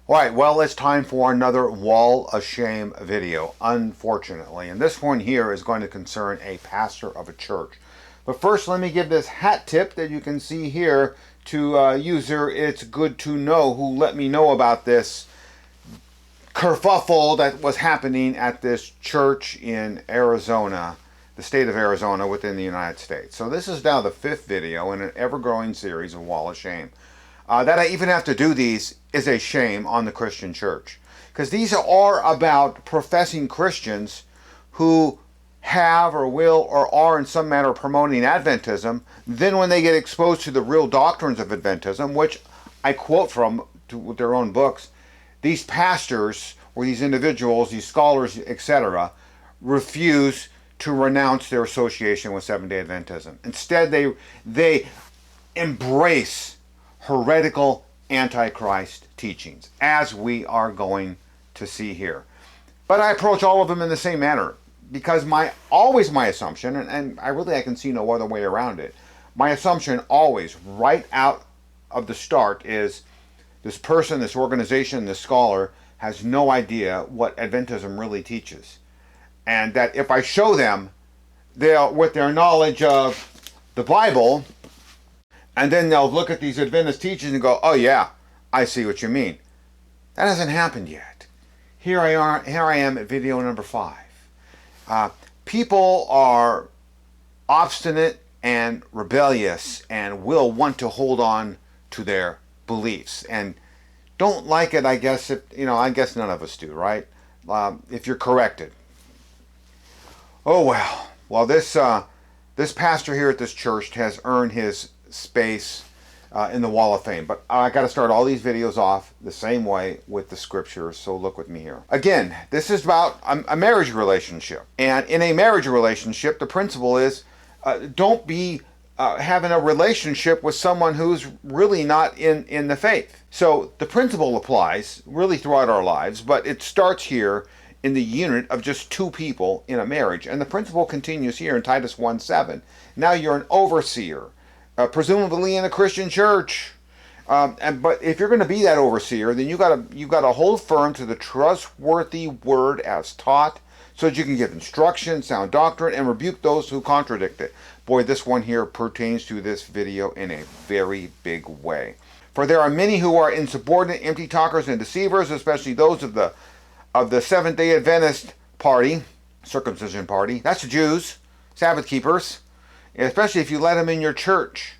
Alright, well, it's time for another Wall of Shame video, unfortunately. And this one here is going to concern a pastor of a church. But first, let me give this hat tip that you can see here to user It's Good to Know, who let me know about this kerfuffle that was happening at this church in Arizona, the state of Arizona within the United States. So this is now the 5th video in an ever-growing series of Wall of Shame. That I even have to do these is a shame on the Christian church. Because these are about professing Christians who have or will or are in some manner promoting Adventism. Then when they get exposed to the real doctrines of Adventism, which I quote from with their own books, these pastors or these individuals, these scholars, etc., refuse to renounce their association with Seventh-day Adventism. Instead, they embrace heretical antichrist teachings, as we are going to see here. But I approach all of them in the same manner, because always my assumption, and I can see no other way around it, my assumption always, right out of the start, is this person, this organization, this scholar has no idea what Adventism really teaches. And that if I show them, with their knowledge of the Bible, and then they'll look at these Adventist teachings and go, oh yeah, I see what you mean. That hasn't happened yet. Here I am at video number 5. People are obstinate and rebellious and will want to hold on to their beliefs and don't like it, I guess. I guess none of us do, right? If you're corrected. Oh well. Well, this pastor here at this church has earned his space in the Wall of Fame. But I got to start all these videos off the same way with the scriptures, so look with me here. Again, this is about a marriage relationship. And in a marriage relationship, the principle is don't be having a relationship with someone who's really not in the faith. So the principle applies really throughout our lives, but it starts here in the unit of just 2 people in a marriage. And the principle continues here in Titus 1:7. Now you're an overseer, presumably in a Christian church. But if you're going to be that overseer, then you got to hold firm to the trustworthy word as taught, so that you can give instruction, sound doctrine, and rebuke those who contradict it. Boy, this one here pertains to this video in a very big way. For there are many who are insubordinate, empty talkers, and deceivers, especially those of the Seventh-day Adventist party, circumcision party. That's the Jews, Sabbath keepers. Especially if you let them in your church,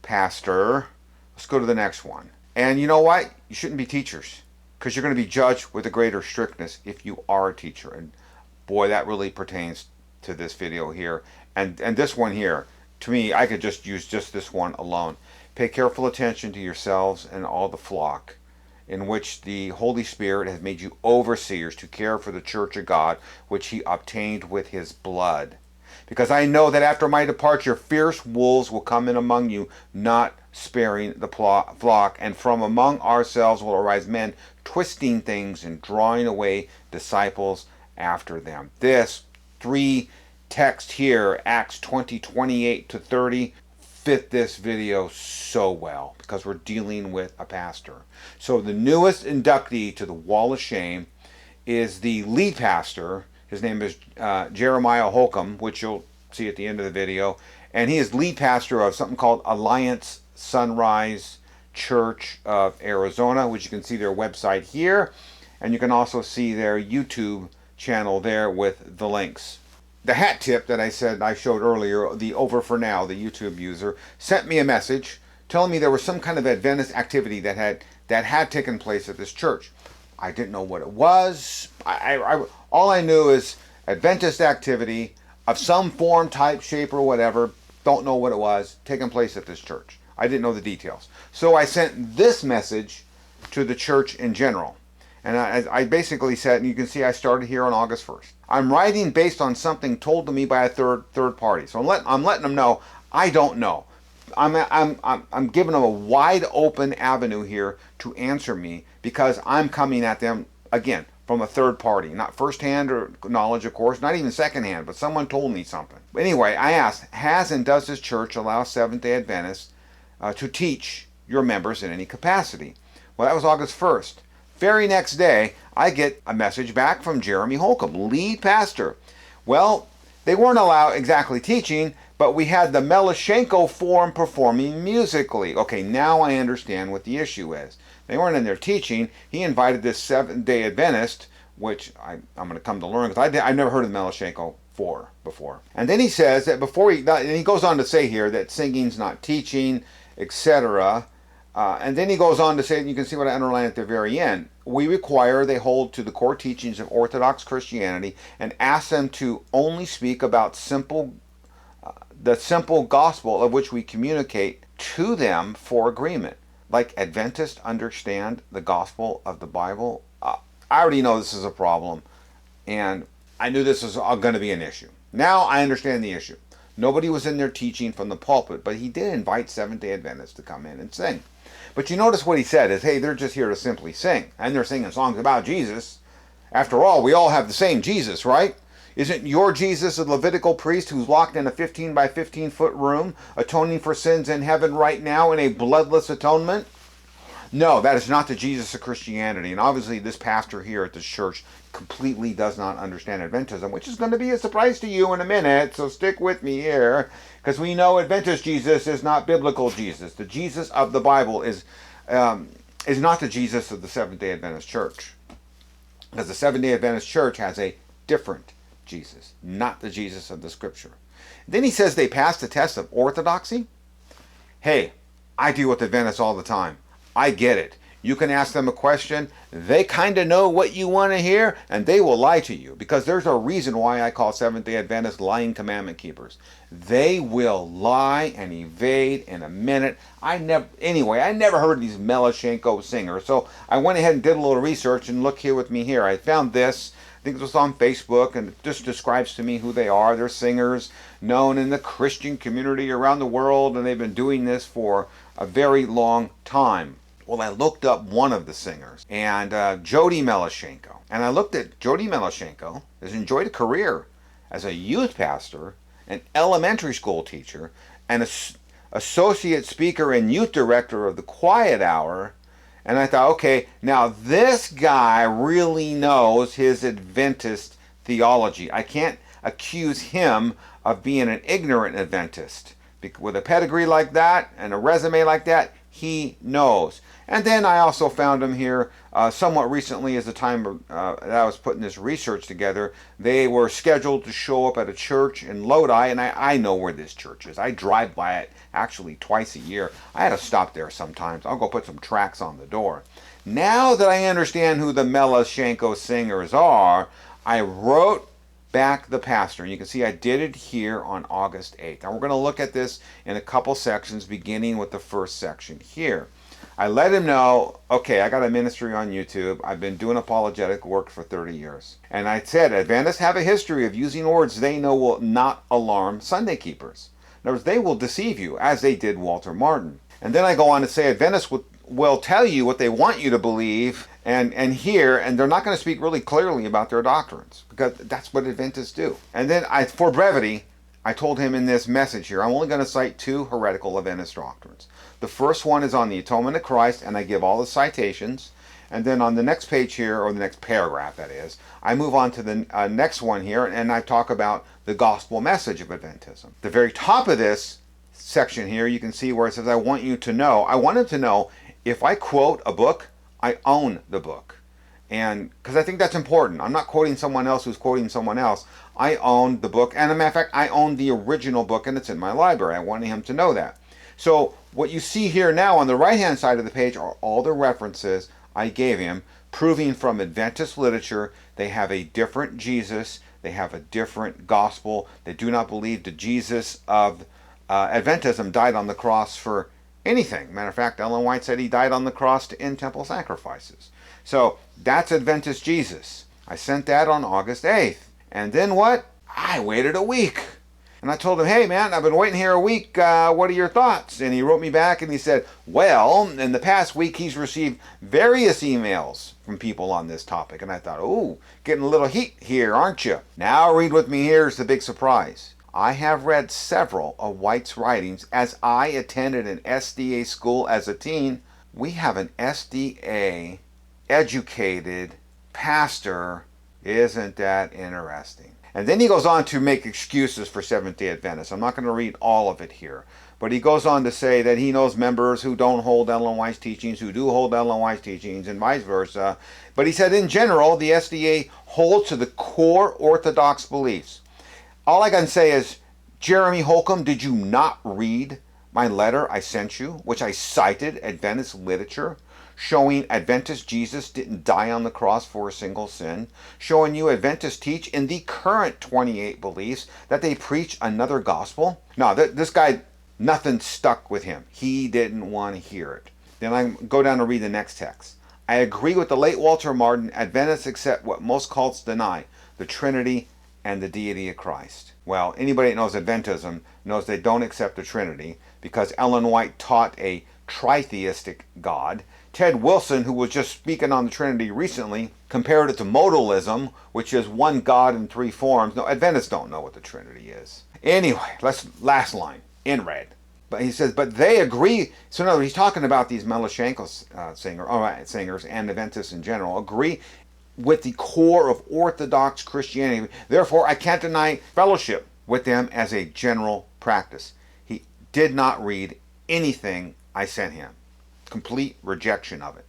pastor. Let's go to the next one. And you know what? You shouldn't be teachers, because you're going to be judged with a greater strictness if you are a teacher. And boy, that really pertains to this video here. And this one here, to me, I could just use just this one alone. Pay careful attention to yourselves and all the flock, in which the Holy Spirit has made you overseers to care for the church of God, which he obtained with his blood. Because I know that after my departure, fierce wolves will come in among you, not sparing the flock, and from among ourselves will arise men twisting things and drawing away disciples after them. This 3 text here, Acts 20:28-30, fit this video so well, because we're dealing with a pastor. So the newest inductee to the Wall of Shame is the lead pastor. His name is Jeremiah Holcombe, which you'll see at the end of the video. And he is lead pastor of something called Alliance Sunrise Church of Arizona, which you can see their website here. And you can also see their YouTube channel there with the links. The hat tip that I said I showed earlier, the Over For Now, the YouTube user, sent me a message telling me there was some kind of Adventist activity that had taken place at this church. I didn't know what it was. All I knew is Adventist activity of some form, type, shape, or whatever. Don't know what it was, taking place at this church. I didn't know the details. So I sent this message to the church in general. And I basically said, and you can see I started here on August 1st. I'm writing based on something told to me by a third party. So I'm letting them know I don't know. I'm giving them a wide open avenue here to answer me, because I'm coming at them, again, from a third party. Not firsthand or knowledge, of course, not even secondhand, but someone told me something. Anyway, I asked, has and does this church allow Seventh-day Adventists to teach your members in any capacity? Well, that was August 1st. Very next day, I get a message back from Jeremy Holcombe, lead pastor. Well, they weren't allowed exactly teaching, but we had the Melashenko form performing musically. Okay, now I understand what the issue is. They weren't in there teaching. He invited this Seventh-day Adventist, which I'm going to come to learn, because I've never heard of the Melashenko 4 before. And then he says that and he goes on to say here that singing's not teaching, etc. And then he goes on to say, and you can see what I underlined at the very end, we require they hold to the core teachings of Orthodox Christianity and ask them to only speak about the simple gospel of which we communicate to them for agreement. Like Adventists understand the gospel of the Bible. I already know this is a problem, and I knew this was going to be an issue. Now I understand the issue. Nobody was in there teaching from the pulpit, but he did invite Seventh-day Adventists to come in and sing. But you notice what he said is, hey, they're just here to simply sing, and they're singing songs about Jesus. After all, we all have the same Jesus, right? Isn't your Jesus a Levitical priest who's locked in a 15 by 15 foot room, atoning for sins in heaven right now in a bloodless atonement? No, that is not the Jesus of Christianity. And obviously this pastor here at this church completely does not understand Adventism, which is going to be a surprise to you in a minute, so stick with me here, because we know Adventist Jesus is not biblical Jesus. The Jesus of the Bible is not the Jesus of the Seventh-day Adventist Church, because the Seventh-day Adventist Church has a different Jesus, not the Jesus of the Scripture. Then he says they passed the test of orthodoxy. Hey, I deal with Adventists all the time. I get it. You can ask them a question, they kind of know what you want to hear, and they will lie to you, because there's a reason why I call Seventh-day Adventists lying commandment keepers. They will lie and evade in a minute. I never heard of these Melashenko singers, so I went ahead and did a little research, and look here with me here. I found this. I think it was on Facebook, and it just describes to me who they are. They're singers known in the Christian community around the world, and they've been doing this for a very long time. Well, I looked up one of the singers, and Jody Melashenko. And I looked at Jody Melashenko, has enjoyed a career as a youth pastor, an elementary school teacher, and associate speaker and youth director of the Quiet Hour. And I thought, okay, now this guy really knows his Adventist theology. I can't accuse him of being an ignorant Adventist. With a pedigree like that and a resume like that, he knows. And then I also found him here somewhat recently, as the time that I was putting this research together. They were scheduled to show up at a church in Lodi, and I know where this church is. I drive by it actually twice a year. I had to stop there sometimes. I'll go put some tracts on the door. Now that I understand who the Melashenko singers are, I wrote back the pastor. And you can see I did it here on August 8th. And we're going to look at this in a couple sections, beginning with the first section here. I let him know, okay, I got a ministry on YouTube. I've been doing apologetic work for 30 years. And I said, Adventists have a history of using words they know will not alarm Sunday keepers. In other words, they will deceive you, as they did Walter Martin. And then I go on to say, Adventists will tell you what they want you to believe and hear, and they're not going to speak really clearly about their doctrines, because that's what Adventists do. And then, for brevity, I told him in this message here, I'm only going to cite 2 heretical Adventist doctrines. The first one is on the atonement of Christ, and I give all the citations. And then on the next page here, or the next paragraph that is, I move on to the next one here, and I talk about the gospel message of Adventism. The very top of this section here, you can see where it says, I want him to know, if I quote a book, I own the book. And because I think that's important. I'm not quoting someone else who's quoting someone else. I own the book. And as a matter of fact, I own the original book, and it's in my library. I wanted him to know that. So what you see here now on the right-hand side of the page are all the references I gave him, proving from Adventist literature they have a different Jesus, they have a different gospel. They do not believe the Jesus of Adventism died on the cross for anything. Matter of fact, Ellen White said he died on the cross to end temple sacrifices. So that's Adventist Jesus. I sent that on August 8th. And then what? I waited a week. And I told him, hey man, I've been waiting here a week. What are your thoughts? And he wrote me back and he said, well, in the past week he's received various emails from people on this topic. And I thought, oh, getting a little heat here, aren't you? Now read with me, here's the big surprise. I have read several of White's writings as I attended an SDA school as a teen. We have an SDA educated pastor. Isn't that interesting? And then he goes on to make excuses for Seventh-day Adventists. I'm not going to read all of it here, but he goes on to say that he knows members who don't hold Ellen White's teachings, who do hold Ellen White's teachings, and vice versa. But he said in general, the SDA holds to the core Orthodox beliefs. All I can say is, Jeremy Holcombe, did you not read my letter I sent you, which I cited Adventist literature, showing Adventist Jesus didn't die on the cross for a single sin, showing you Adventists teach in the current 28 beliefs that they preach another gospel? No, this guy, nothing stuck with him. He didn't want to hear it. Then I go down to read the next text. I agree with the late Walter Martin. Adventists accept what most cults deny, the Trinity and the deity of Christ. Well, anybody that knows Adventism knows they don't accept the Trinity because Ellen White taught a tritheistic God. Ted Wilson, who was just speaking on the Trinity recently, compared it to modalism, which is one God in three forms. No, Adventists don't know what the Trinity is. Anyway, last line, in red. But he says, but they agree. So no, he's talking about these Melashenko singers and Adventists in general, agree with the core of Orthodox Christianity. Therefore, I can't deny fellowship with them as a general practice. He did not read anything I sent him. Complete rejection of it.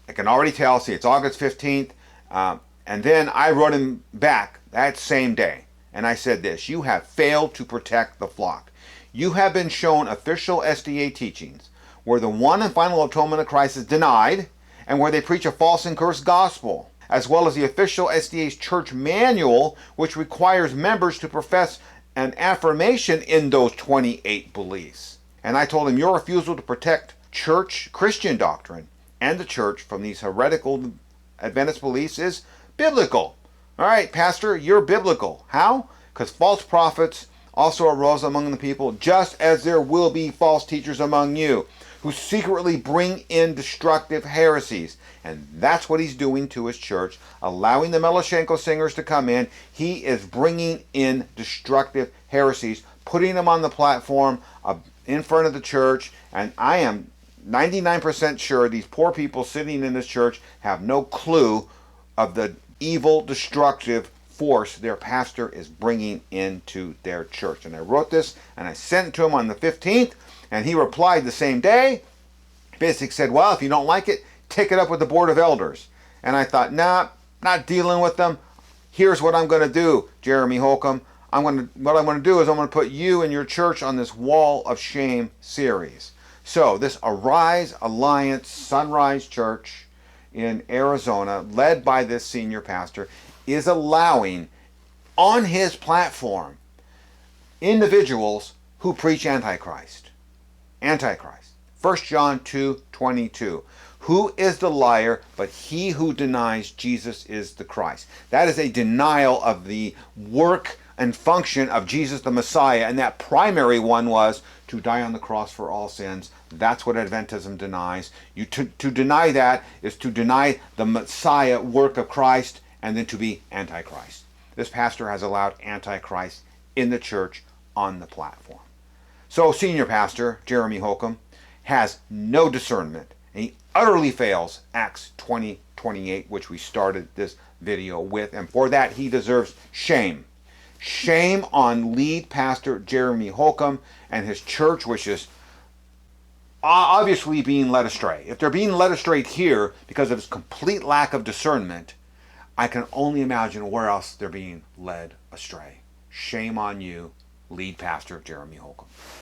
I can already tell, see, it's August 15th, and then I wrote him back that same day, and I said this: you have failed to protect the flock. You have been shown official SDA teachings where the one and final atonement of Christ is denied and where they preach a false and cursed gospel, as well as the official SDA's church manual, which requires members to profess an affirmation in those 28 beliefs. And I told him your refusal to protect church Christian doctrine and the church from these heretical Adventist beliefs is biblical. All right, Pastor, you're biblical. How? Because false prophets also arose among the people, just as there will be false teachers among you who secretly bring in destructive heresies. And that's what he's doing to his church, allowing the Melashenko singers to come in. He is bringing in destructive heresies, putting them on the platform in front of the church, and I am 99% sure these poor people sitting in this church have no clue of the evil, destructive force their pastor is bringing into their church. And I wrote this and I sent it to him on the 15th, and he replied the same day. Basically said, well, if you don't like it, take it up with the board of elders. And I thought, nah, not dealing with them. Here's what I'm going to do, Jeremy Holcombe. What I'm going to do is I'm going to put you and your church on this Wall of Shame series. So this Arise Alliance Sunrise Church in Arizona, led by this senior pastor, is allowing on his platform individuals who preach Antichrist. Antichrist. 1 John 2:22. Who is the liar but he who denies Jesus is the Christ? That is a denial of the work and function of Jesus the Messiah, and that primary one was to die on the cross for all sins. That's what Adventism denies. To deny that is to deny the Messiah work of Christ and then to be Antichrist. This pastor has allowed Antichrist in the church on the platform. So senior pastor Jeremy Holcombe has no discernment, and he utterly fails Acts 20:28, which we started this video with, and for that he deserves shame. Shame on lead pastor Jeremy Holcombe and his church, which is obviously being led astray. If they're being led astray here because of his complete lack of discernment, I can only imagine where else they're being led astray. Shame on you, lead pastor Jeremy Holcombe.